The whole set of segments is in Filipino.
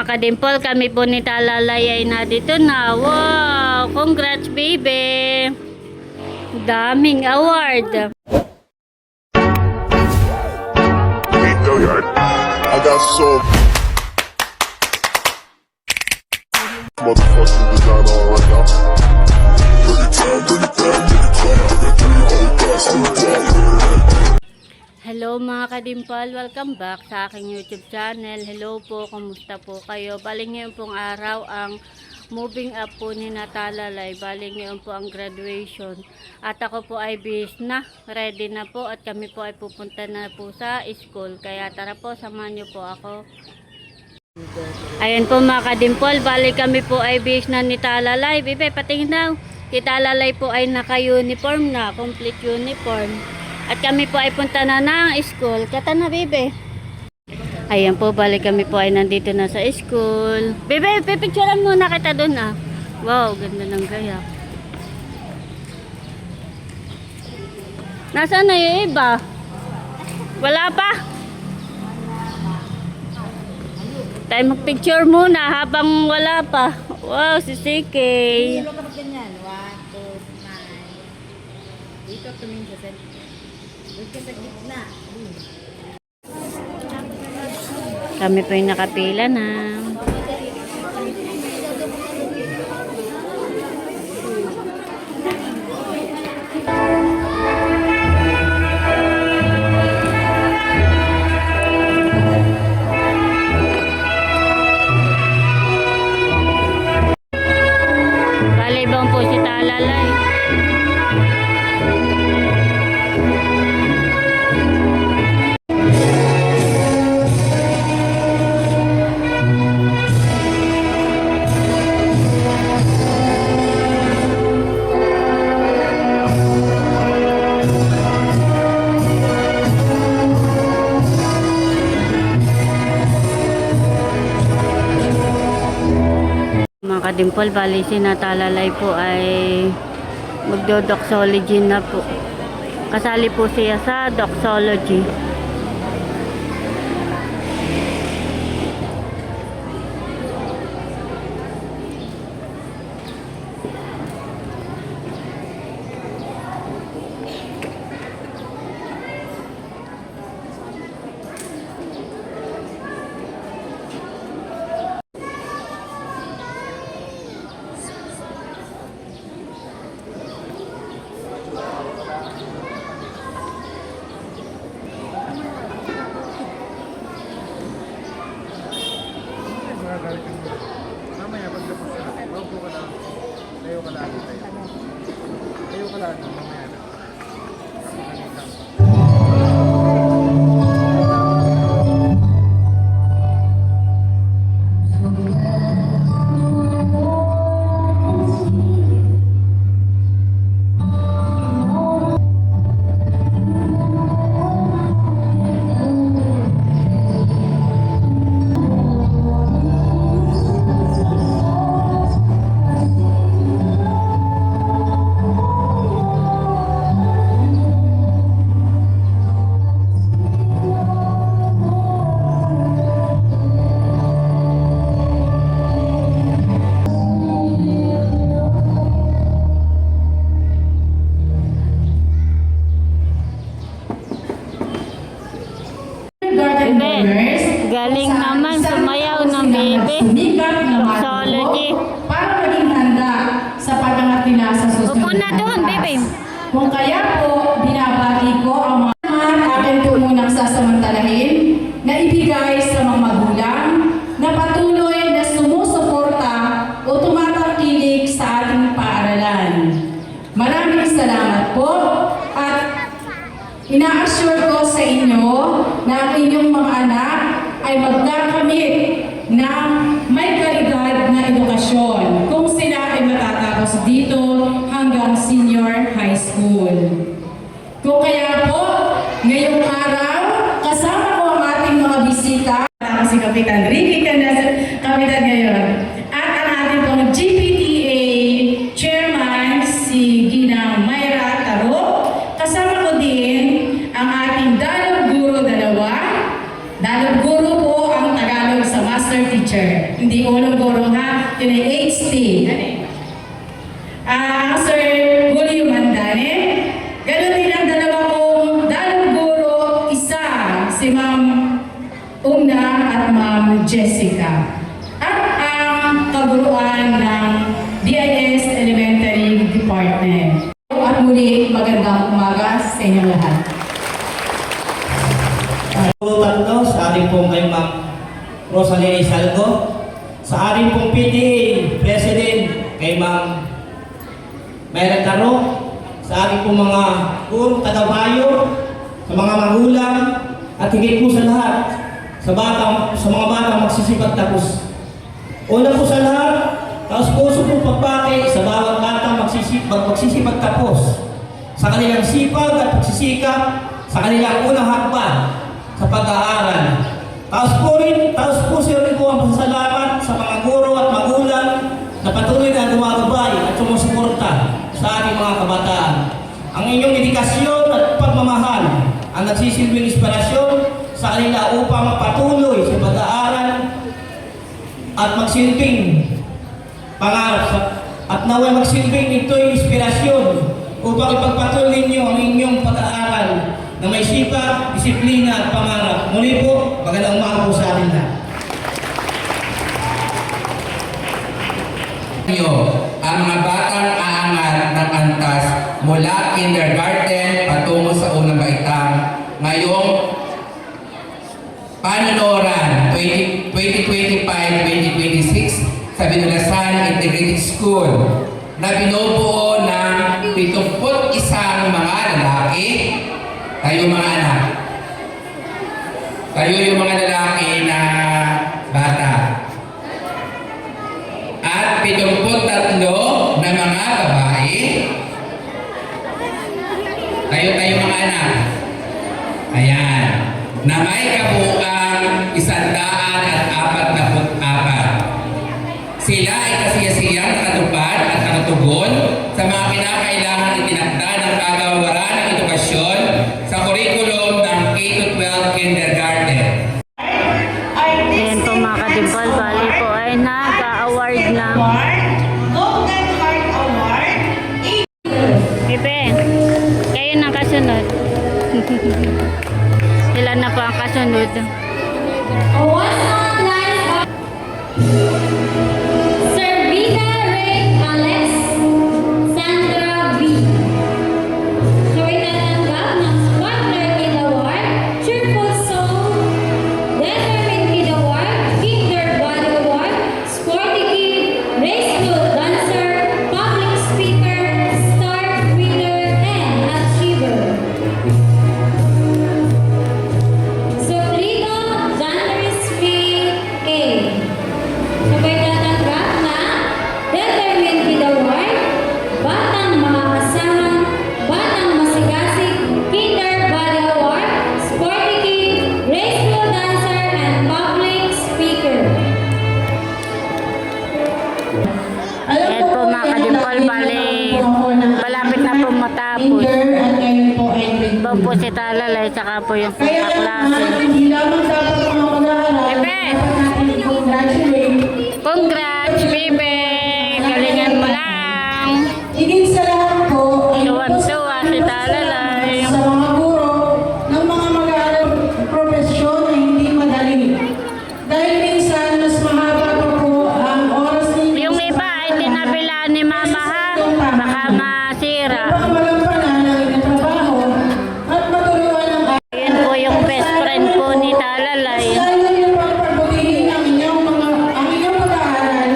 mga kadimpol, kami po ni Talalay ay na dito na. Wow! Congrats, baby! Daming award. I got so motherfucking design on right now. Bring it down, bring it down, bring it down. I got 3 whole thoughts in the dark. Hello mga kadimpal, welcome back sa aking YouTube channel. Hello po, kumusta po kayo? Bali ngayon pong araw ang moving up po ni Natalalay. Bali ngayon po ang graduation. At ako po ay bis na, ready na po at kami po ay pupunta na po sa school. Kaya tara po, samahan niyo po ako. Ayan po mga kadimpal, bali kami po ay bis na ni Talalay. Bibe, patingin daw. Si Talalay po ay naka-uniform na, complete uniform. At kami po ay punta na ng school. Kata na, bebe. Ayan po, balik kami po ay nandito na sa school. Bebe, pipicturean muna kita doon ah. Wow, ganda ng gaya. Nasaan na yung iba? Wala pa? Tayo magpicture muna habang wala pa. Wow, si CK. Dito ka ganyan. 1, 2, 9. Dito tumingin sa center. Doon ka sa gitna. Kami po yung nakapila na. Balibang po si Talalay. Mga kadimpol, bali si Natalalay po ay magdo-doxology na po. Kasali po siya sa doxology. Mamaya pagkapos na, maupo ka lang. Tayo ka lang. Tayo ka lang, mamaya na. Galing naman sumayaw ng bebe. Doxology. Para maging handa sa pag-angat nila sa susunod. Upo na doon, bebe. Kung kaya po, binabati ko ang mga akin po munang sasamantalahin na ibigay sa mga magulang na patuloy na sumusuporta o tumatangkilik sa ating paaralan. Maraming salamat po at ina-assure ko sa inyo na ang inyong mga anak ay magkakamit ng may kalidad na edukasyon kung sila ay matatapos dito hanggang senior high school. Kung kaya po, ngayong araw, kasama ko ang ating mga bisita, si Kapitan Ricky Kapitan ngayon, at ang ating pong GPTA Chairman, si Ginang Mayra Taro. Kasama ko din ang ating Dalog Guro 2. Dalog Guro po ang Tagalog sa Hindi unang guro ha, yun ay HT. Sir Julio Mandane. Ganon din ang dalawa kong dalawang guro, isa si Ma'am Una at Ma'am Jessica. At ang kaguruan ng DIS Elementary Department. At muli, magandang umaga sa inyong lahat. Tatlo, sa ating pong kay Ma'am Rosalie Salgo, sa ating pong PTA President kay Ma'am Mayra Taro, sa ating pong mga guro, tagabayo, sa mga magulang, at higit po sa lahat, sa mga batang magsisipag tapos. Una po sa lahat, taos puso po pagbati sa bawat batang magsisipag tapos, sa kanilang sipag at pagsisikap, sa kanilang unang hakbang sa pag-aaral. Taos po rin po ang pasasalamat sa mga guro at magulang na patuloy na gumagabay at sumusuporta sa ating mga kabataan. Ang inyong dedikasyon at pagmamahal ang nagsisilbing inspirasyon sa kanila upang magpatuloy sa pag-aaral at magsilbing pangarap at naway magsilbing ito'y inspirasyon upang ipagpatuloy ninyo ang inyong pag-aaral na may sipag, disiplina at pangarap. Muli po, magandang umaga po sa atin lahat. Ang mga batang aangat ng antas mula kindergarten patungo sa unang baitang ngayong panunuran 2025-2026 sa Binulasan Integrated School na binubuo ng 71 mga lalaki. Kayo mga anak. Kayo yung mga lalaki na bata. At 73 na mga babae. Kayo mga anak. Ayan. Na may kabuang 144. Sila ay kasiyasiyang nakatupad at nakatugon sa mga kinakailangan itinakda ng kagawaran ng edukasyon sa kurikulum ng K-12 kindergarten. Ayan po mga kadimpal, bali po ay nag-award ng Golden Heart Award. Pepe, kayo na kasunod. Sila na po ang kasunod. Sir Vita Ray Alex Sandra B. Siya ay natanggap ng Spotlight Kid Award, Cheerful Soul, Determined Kid Award, Kinder Body Award, Sporty Kid, Graceful Dancer, Public Speaker, Star Reader, and Achiever. Suprito Janrisme A. Sabay tatanggap na Determined Kid Award, Batang Makakasahan, Batang Masigasig, Kinder Body Award, Sporty Kid, Graceful Dancer, and Public Speaker. Ayan po mga kadimpal, bali malapit na po matapos. At ngayon po ay Iba po si Talalay, saka po yung Kaya kaklase. hindi lamang dapat mga mag-aaral, Pepe! dapat natin i-congratulate. Congrats, Pepe! Galingan mo lang! Higit sa lahat po ay Tuwan-tuwa si Talalay. sa mga guro ng mga mag-aaral profesyon na hindi madali. Dahil minsan mas mahaba pa po ang oras ninyo. Yung iba ay tinabila ni Mama ha, baka masira. Upang malampanan ang inyong trabaho at maturuan ang Ayan po yung best friend po ni Talalay. Dahil yung pagbutihin ang inyong pag-aaral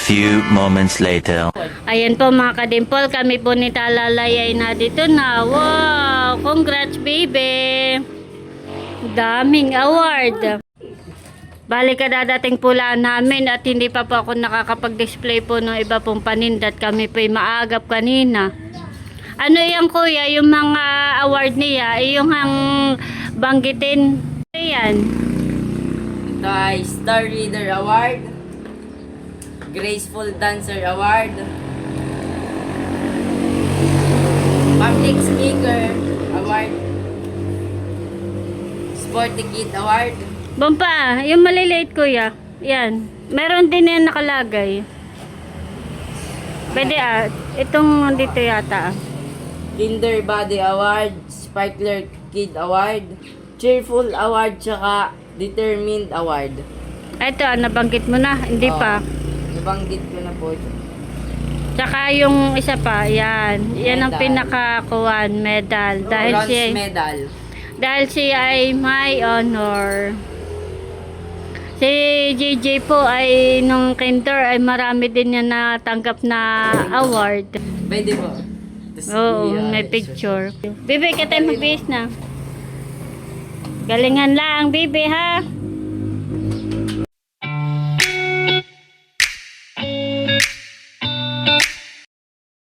few moments later. Ayan po mga kadimpol, kami po ni Talalay ay nandito na. Wow! Congrats baby! Daming award! Balik ka dadating pula namin at hindi pa po ako nakakapag-display po ng iba pong panindat. Kami po ay maagap kanina. Ano yan kuya, yung mga award niya, yung ang banggitin. Ayan. Ito ay Star Reader Award, Graceful Dancer Award, Public Speaker Award, Sporty Kid Award. Bampa, yung maliliit kuya. Yan. Meron din yan nakalagay. Pwede itong dito yata. Kinder Body Award, Sparkler Kid Award, Cheerful Award, tsaka Determined Award. Ito, nabanggit mo na. Hindi pa. Nabanggit ko na po ito. Tsaka yung isa pa, yan. Yan ang Medal. pinakakuan, medal. Bronze medal. Dahil siya ay may honor. Si JJ po ay nung kinder ay marami din niya natanggap na award. Pwede po. Tapos Oo, may picture. Bibi, ka tayo mabihis na. Galingan lang, bibi ha.